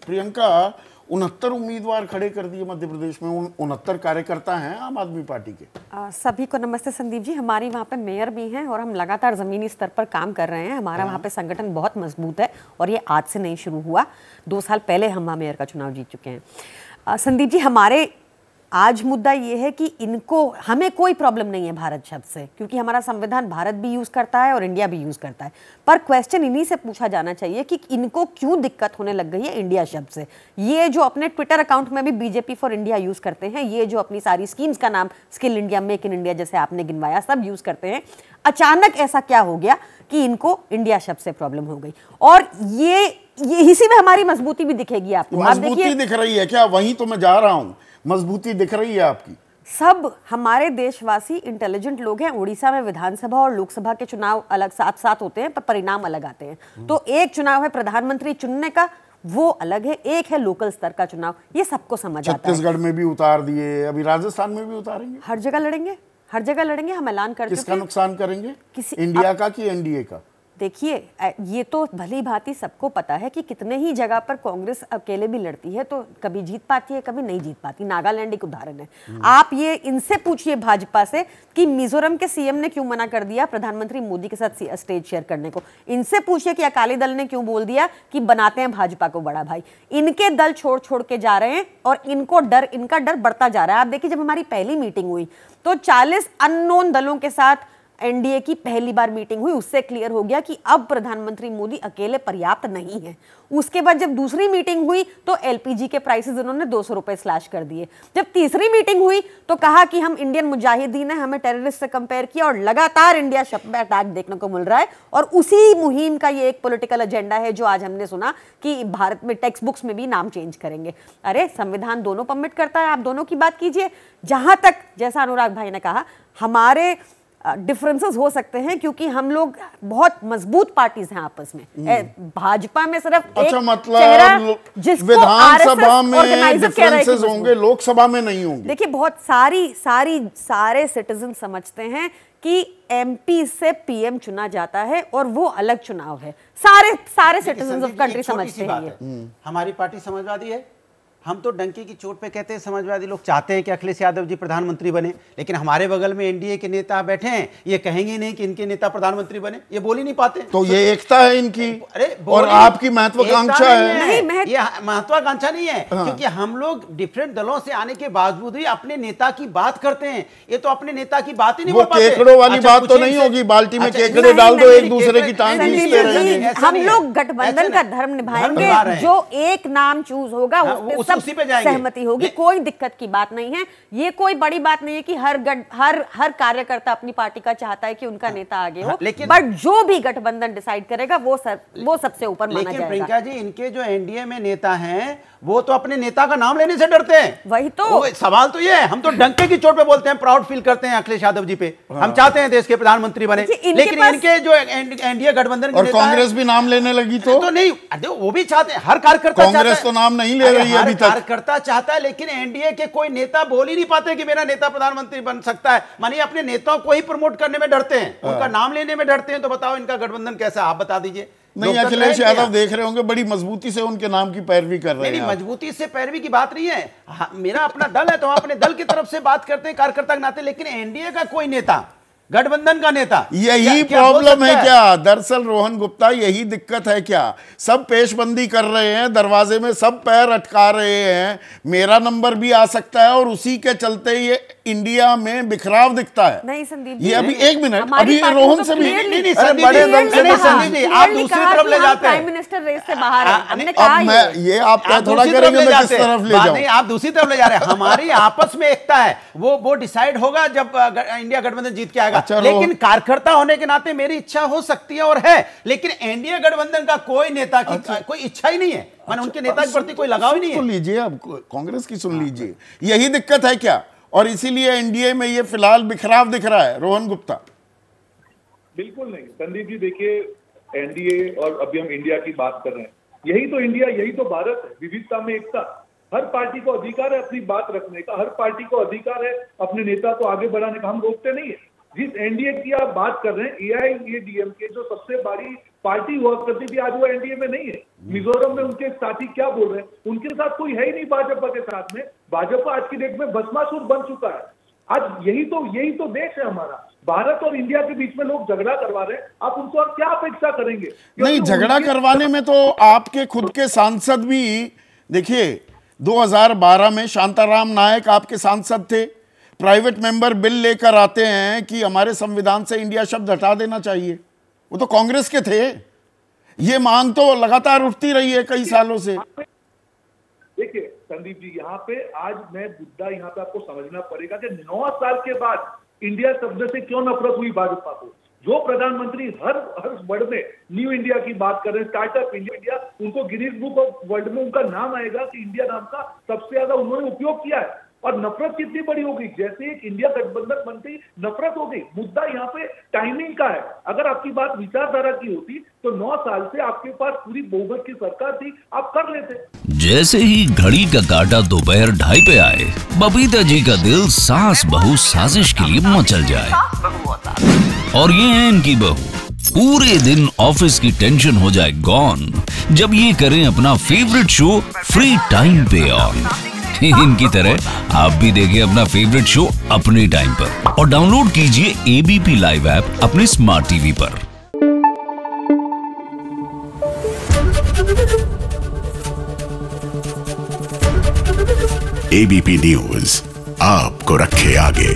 प्रियंका 69 उम्मीदवार खड़े कर दिए मध्य प्रदेश में, 69 कार्यकर्ता हैं आम आदमी पार्टी के। सभी को नमस्ते संदीप जी। हमारी वहाँ पे मेयर भी हैं और हम लगातार ज़मीनी स्तर पर काम कर रहे हैं। हमारा वहाँ पे संगठन बहुत मजबूत है और ये आज से नहीं शुरू हुआ, 2 साल पहले हम वहाँ मेयर का चुनाव जीत चुके हैं। संदीप जी, हमारे आज मुद्दा ये है कि हमें कोई प्रॉब्लम नहीं है भारत शब्द से, क्योंकि हमारा संविधान भारत भी यूज़ करता है और इंडिया भी यूज़ करता है। पर क्वेश्चन इन्हीं से पूछा जाना चाहिए कि इनको क्यों दिक्कत होने लग गई है इंडिया शब्द से। ये जो अपने ट्विटर अकाउंट में भी बीजेपी फॉर इंडिया यूज़ करते हैं, ये जो अपनी सारी स्कीम्स का नाम skill India, make in India जैसे आपने गिनवाया, सब यूज़ करते हैं, अचानक ऐसा क्या हो गया कि इनको इंडिया शब्द से प्रॉब्लम हो गई? और ये इसी में हमारी मजबूती भी दिखेगी आपको। मजबूती दिख रही है क्या? वहीं तो मैं जा रहा हूँ, मजबूती दिख रही है आपकी। सब हमारे देशवासी इंटेलिजेंट लोग हैं। उड़ीसा में विधानसभा और लोकसभा के चुनाव अलग साथ साथ होते हैं, पर परिणाम अलग आते हैं। तो एक चुनाव है प्रधानमंत्री चुनने का, वो अलग है, एक है लोकल स्तर का चुनाव। ये सबको समझ आता है। छत्तीसगढ़ में भी उतार दिए, अभी राजस्थान में भी उतारेंगे। हर जगह लड़ेंगे, हर जगह लड़ेंगे। हम ऐलान कर चुके हैं। किसका नुकसान करेंगे? इंडिया का कि एनडीए का? देखिए, ये तो भली भांति सबको पता है कि कितने ही जगह पर कांग्रेस अकेले भी लड़ती है तो कभी जीत पाती है, कभी नहीं जीत पाती। नागालैंड एक उदाहरण है। आप ये इनसे पूछिए भाजपा से कि मिजोरम के सीएम ने क्यों मना कर दिया प्रधानमंत्री मोदी के साथ स्टेज शेयर करने को। इनसे पूछिए कि अकाली दल ने क्यों बोल दिया कि बनाते हैं भाजपा को बड़ा भाई। इनके दल छोड़ छोड़ के जा रहे हैं और इनका डर बढ़ता जा रहा है। आप देखिए, जब हमारी पहली मीटिंग हुई तो 40 अननोन दलों के साथ एनडीए की पहली बार मीटिंग हुई, उससे क्लियर हो गया कि अब प्रधानमंत्री मोदी अकेले पर्याप्त नहीं है। उसके बाद जब दूसरी मीटिंग हुई तो एलपीजी के प्राइसेस उन्होंने 200 रुपए स्लैश कर दिए। जब तीसरी मीटिंग हुई तो कहा कि हम इंडियन मुजाहिदीन हैं, हमें टेररिस्ट से कंपेयर किया, और लगातार इंडिया शब्द पे अटैक देखने को मिल रहा है। और उसी मुहिम का ये एक पॉलिटिकल एजेंडा है जो आज हमने सुना कि भारत में टेक्स्ट बुक्स में भी नाम चेंज करेंगे। अरे, संविधान दोनों परमिट करता है, आप दोनों की बात कीजिए। जहां तक जैसा अनुराग भाई ने कहा, हमारे डिफरेंसेस हो सकते हैं क्योंकि हम लोग बहुत मजबूत पार्टीज हैं आपस में। भाजपा में सिर्फ अच्छा, एक मतलब विधानसभा में डिफरेंसेस होंगे, लोकसभा में नहीं होंगे। देखिए, बहुत सारे सिटीजन समझते हैं कि एमपी से पीएम चुना जाता है और वो अलग चुनाव है। सारे सिटीजन ऑफ कंट्री समझते हैं। हमारी पार्टी समाजवादी है। हम तो डंके की चोट पे कहते हैं समाजवादी लोग चाहते हैं कि अखिलेश यादव जी प्रधानमंत्री बने, लेकिन हमारे बगल में एनडीए के नेता बैठे हैं, ये कहेंगे नहीं कि इनके नेता प्रधानमंत्री बने, ये बोल ही नहीं पाते। तो ये एकता है इनकी। अरे, और आपकी महत्वाकांक्षा है। ये महत्वाकांक्षा नहीं है, क्योंकि हम लोग डिफरेंट दलों से आने के बावजूद ही अपने नेता की बात करते हैं। ये तो अपने नेता की बात ही नहीं बोल पाते। केकड़ों वाली बात तो नहीं होगी, बाल्टी में केकड़े डाल दो, एक दूसरे की टांग खींचते रहेंगे। हम लोग गठबंधन का धर्म निभाएंगे, जो एक नाम चूज होगा उसी पे सहमति होगी, कोई दिक्कत की बात नहीं है। ये कोई बड़ी बात नहीं है कि हर कार्यकर्ता अपनी पार्टी का चाहता है कि उनका नेता आगे हो, बट जो भी गठबंधन डिसाइड करेगा वो सबसे ऊपर माना जाएगा। लेकिन प्रियंका जी, इनके जो एनडीए में नेता हैं वो तो अपने नेता का नाम लेने से डरते हैं। वही तो सवाल तो ये है। हम तो डंके की चोट पे बोलते हैं, प्राउड फील करते हैं अखिलेश यादव जी पे। हम चाहते हैं देश के प्रधानमंत्री बने, लेकिन इनके जो एनडीए गठबंधन और कांग्रेस भी नाम लेने लगी तो नहीं, वो भी चाहते हैं। हर कार्यकर्ता, कांग्रेस तो नाम नहीं ले रही है अभी तक। कार्यकर्ता चाहता है, लेकिन एनडीए के कोई नेता बोल ही नहीं पाते कि मेरा नेता प्रधानमंत्री बन सकता है। मानिए अपने नेताओं को ही प्रमोट करने में डरते हैं, उनका नाम लेने में डरते हैं। तो बताओ इनका गठबंधन कैसा, आप बता दीजिए। नहीं, अखिलेश यादव देख रहे होंगे बड़ी मजबूती से उनके नाम की पैरवी कर रहे हैं। नहीं, मजबूती से पैरवी की बात नहीं है। मेरा अपना दल है तो हम अपने दल की तरफ से बात करते हैं कार्यकर्ता के नाते, लेकिन एनडीए का कोई नेता, गठबंधन का नेता, यही प्रॉब्लम है क्या? दरअसल रोहन गुप्ता, यही दिक्कत है क्या? सब पेशबंदी कर रहे हैं, दरवाजे में सब पैर अटका रहे हैं, मेरा नंबर भी आ सकता है, और उसी के चलते ये इंडिया में बिखराव दिखता है। नहीं संदीप ये अभी एक मिनट, अभी रोहन से भी बड़े दम से आप दूसरी तरफ ले जाते हैं। प्राइम मिनिस्टर रेस से बाहर है। हमने कहा ये आप थोड़ा करेंगे, मैं किस तरफ ले जाऊं? नहीं, आप दूसरी तरफ ले जा रहे हैं। हमारी आपस में एकता है, वो डिसाइड होगा जब इंडिया गठबंधन जीत के आएगा। लेकिन कार्यकर्ता होने के नाते मेरी इच्छा हो सकती है और है, लेकिन एनडीए गठबंधन का कोई नेता की कोई इच्छा ही नहीं है। मैंने उनके नेता के प्रति कोई लगाव ही नहीं है। सुन लीजिए, अब कांग्रेस की सुन लीजिए, यही दिक्कत है क्या? और इसीलिए एनडीए में ये फिलहाल बिखराव दिख रहा है। रोहन गुप्ता, बिल्कुल नहीं संदीप जी, देखिए एनडीए और अभी हम इंडिया की बात कर रहे हैं, यही तो इंडिया, यही तो भारत है, विविधता में एकता। हर पार्टी को अधिकार है अपनी बात रखने का, हर पार्टी को अधिकार है अपने नेता को आगे बढ़ाने का, हम रोकते नहीं है। जिस एनडीए की आप बात कर रहे हैं, एआईएडीएमके जो सबसे बड़ी पार्टी हुआ करती थी, आज वो एनडीए में नहीं है। मिजोरम में उनके साथी क्या बोल रहे हैं, उनके साथ कोई है ही नहीं भाजपा के साथ में। भाजपा आज की डेट में भस्मासुर बन चुका है। आज यही तो देश है हमारा। भारत और इंडिया के बीच में लोग झगड़ा करवा रहे हैं, आप उनसे और क्या अपेक्षा करेंगे? नहीं, झगड़ा करवाने में तो आपके खुद के सांसद भी, देखिए 2012 में शांताराम नायक आपके सांसद थे, प्राइवेट मेंबर बिल लेकर आते हैं कि हमारे संविधान से इंडिया शब्द हटा देना चाहिए, वो तो कांग्रेस के थे। ये मांग तो लगातार उठती रही है कई सालों से। देखिए संदीप जी, यहाँ पे आज मैं मुद्दा यहाँ पे आपको समझना पड़ेगा कि 9 साल के बाद इंडिया शब्द से क्यों नफरत हुई भाजपा को। जो प्रधानमंत्री हर वर्ड में न्यू इंडिया की बात कर रहे हैं, स्टार्टअप इंडिया, उनको गिनीज बुक ऑफ वर्ल्ड में उनका नाम आएगा कि इंडिया नाम का सबसे ज्यादा उन्होंने उपयोग किया है। और नफरत कितनी बड़ी हो गई, जैसे एक इंडिया गठबंधन बनती नफरत हो गई। मुद्दा यहाँ पे टाइमिंग का है। अगर आपकी बात विचारधारा की होती तो 9 साल से आपके पास पूरी बहुमत की सरकार थी, आप कर लेते। जैसे ही घड़ी का काटा दोपहर 2:30 पे आए, बबीता जी का दिल सास बहू साजिश के लिए मचल जाए। और ये है इनकी बहू, पूरे दिन ऑफिस की टेंशन हो जाए गॉन जब ये करें अपना फेवरेट शो फ्री टाइम पे ऑन। इनकी तरह आप भी देखिए अपना फेवरेट शो अपने टाइम पर और डाउनलोड कीजिए एबीपी लाइव ऐप अपने स्मार्ट टीवी पर। एबीपी न्यूज आपको रखे आगे।